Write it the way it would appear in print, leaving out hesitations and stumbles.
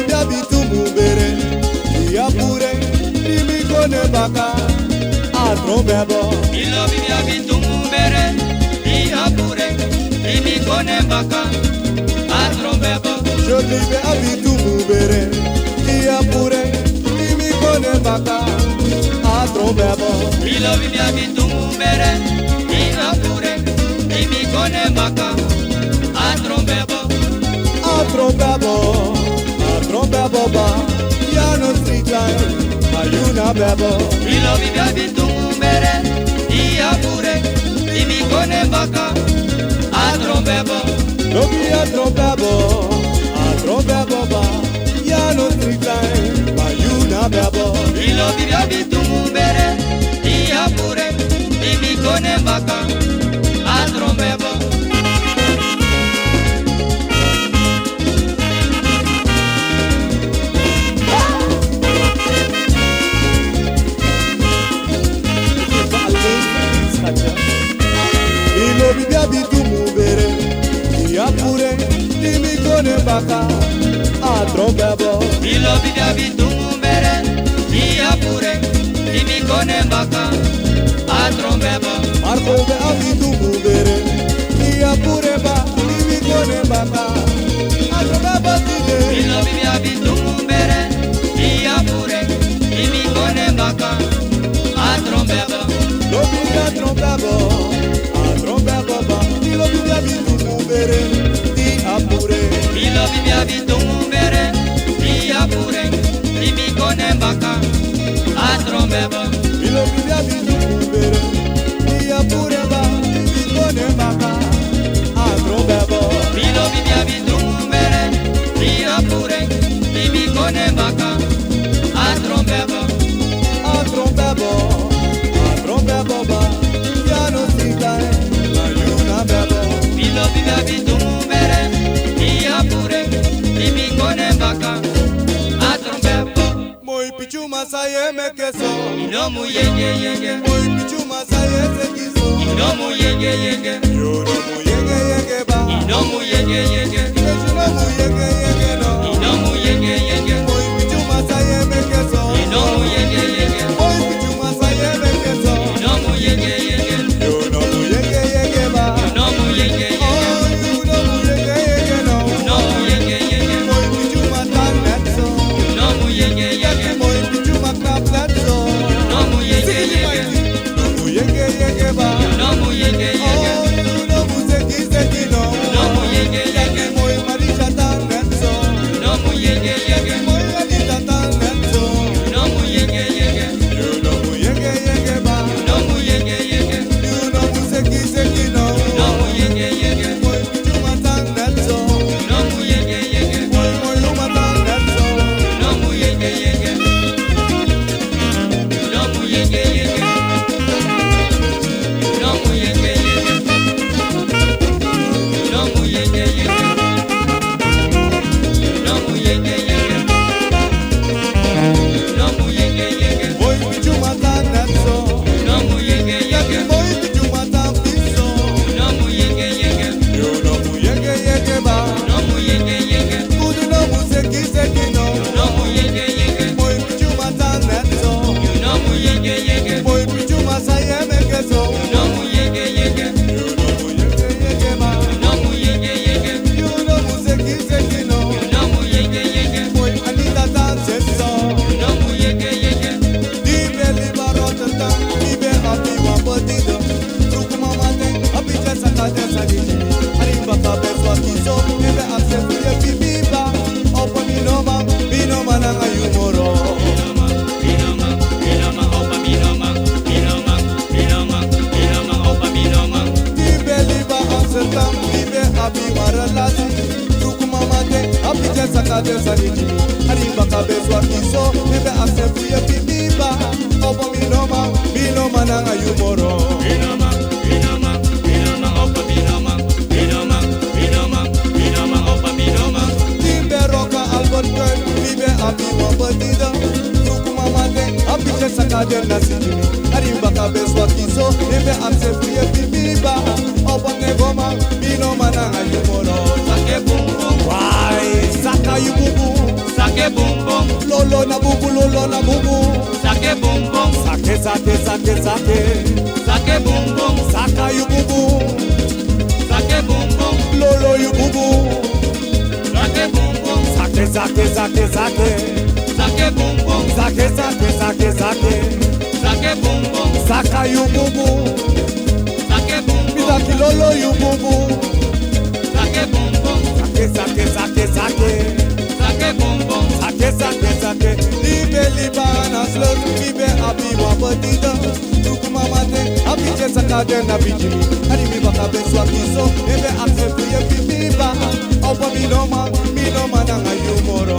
bida bitumu bere ya pure limi kone baka atrobebo ilo bida bitumu bere ya pure limi kone baka atrobebo jodibe abitumu bere ya pure limi kone baka atrobebo ilo bida bitumu bere ya pure limi kone baka atrobebo atrobebo atrobebo ba ya no street life ayuna bebo ilo bida bitumu bere ya pure limi kone baka atrobebo lobi atrobebo atrobebo ba ya no street life ayuna bebo ilo bida bitumu bere ya pure limi kone baka atrobebo ilo bida bitumu bere ya pure limi kone baka atrobebo ilo bida bitumu bere ya pure limi kone baka atrobebo marco be abitumu bere ya pure ba limi kone baka atrobebo tide ilo bida bitumu bere ya pure limi kone baka atrobebo lobi atrobebo atrobebo ba ilo bida bitumu bere ya pure ilo bida bitumu bere ya pure limi kone baka atrobebo ilo bida bitumu bere ya pure ba limi kone baka atrobebo ilo bida bitumu bere ya pure limi kone baka atrobebo atrobebo atrobebo ba ya no sita ayuna bebo ilo bida bitumu bere ya pure limi kone baka atrobebo moi pichu masaye mekeso ino mu yenge yenge moi pichu masaye sekiso ino mu yenge yenge yo no mu yenge yenge ba ino mu yenge yenge yo no mu yenge yenge no ino mu yenge yenge moi pichu masaye mekeso ino mu yenge yenge moi pichu masaye mekeso ino mu yenge yenge yo no mu yenge yenge ba ino mu yenge yenge oh you no mu yenge yenge no ino mu yenge yenge moi pichu matan netso ino mu yenge yenge moi pichu makap netso ino mu yenge yenge no mu yenge yenge ba ino mu yenge yenge oh you no mu seki seki no ino mu yenge yenge moi marisha tan netso ino mu yenge yenge moi anita tan netso ino mu yenge yenge you no mu yenge yenge ba ino mu yenge yenge you no mu seki seki no ino mu yenge yenge moi pichu matan netso ino mu yenge yenge moi you matan netso ino mu yenge yenge ino mu yenge yenge ino mu yenge yenge ino mu yenge yenge ino mu yenge yenge ino mu yenge yenge moi pichu matan netso ino mu yenge yenge moi pichu matan piso ino mu yenge yenge you no mu yenge yenge ba ino mu yenge yenge kudu no mu seki seki no ino mu yenge yenge moi pichu matan netso ino mu yenge yenge moi pichu masaye mekeso ino mu yenge yenge you no mu yenge yenge ba ino mu yenge yenge you no mu seki seki no ino mu yenge yenge moi anita tan setso ino mu yenge yenge dibe libarote tan dibe api wambodido truku mamate api jesa kate saniji arimba kabeswa kiso ebe akse kuye bibiba opo minoma nanga yumoro binoma binoma opa binoma binoma binoma binoma opa binoma dibe liba akse tan dibe api waralasi truku mamate api jesa kate saniji arimba kabeswa kiso ebe akse kuye bibiba opo minoma nanga yumoro binoma binoma binoma opa binoma binoma binoma binoma opa binoma Timbe roka albon girl, bibe api wambodido truku mamate api jesa kate nasijini arimba kabeswa kiso ebe akse kuye bibiba opo negoma minoma nanga yumoro sake bum bum Why, saka yububu, sake Sake boom boom. Lolo na bubu, lolo na bubu. Sake boom boom. Sake, sake, sake, sake. Sake boom boom. Saka you bubu. Sake boom boom. Lolo you bubu. Sake boom boom. Sake, sake, sake, sake. Sake boom boom. Sake, sake, sake, sake. Sake boom boom. Saka you bubu. Sake boom boom. Sake lolo you bubu. Sake boom boom. Sake, sake, sake, sake. Sake boom boom. Sake, sake, sake. Libe libana slut, libe api wabadida. Tuku mamate, api jesa kade na bijimi. Ani mi baka beswa kiso, ebe accept ye bibiba. Opa mi no man na ngayumoro.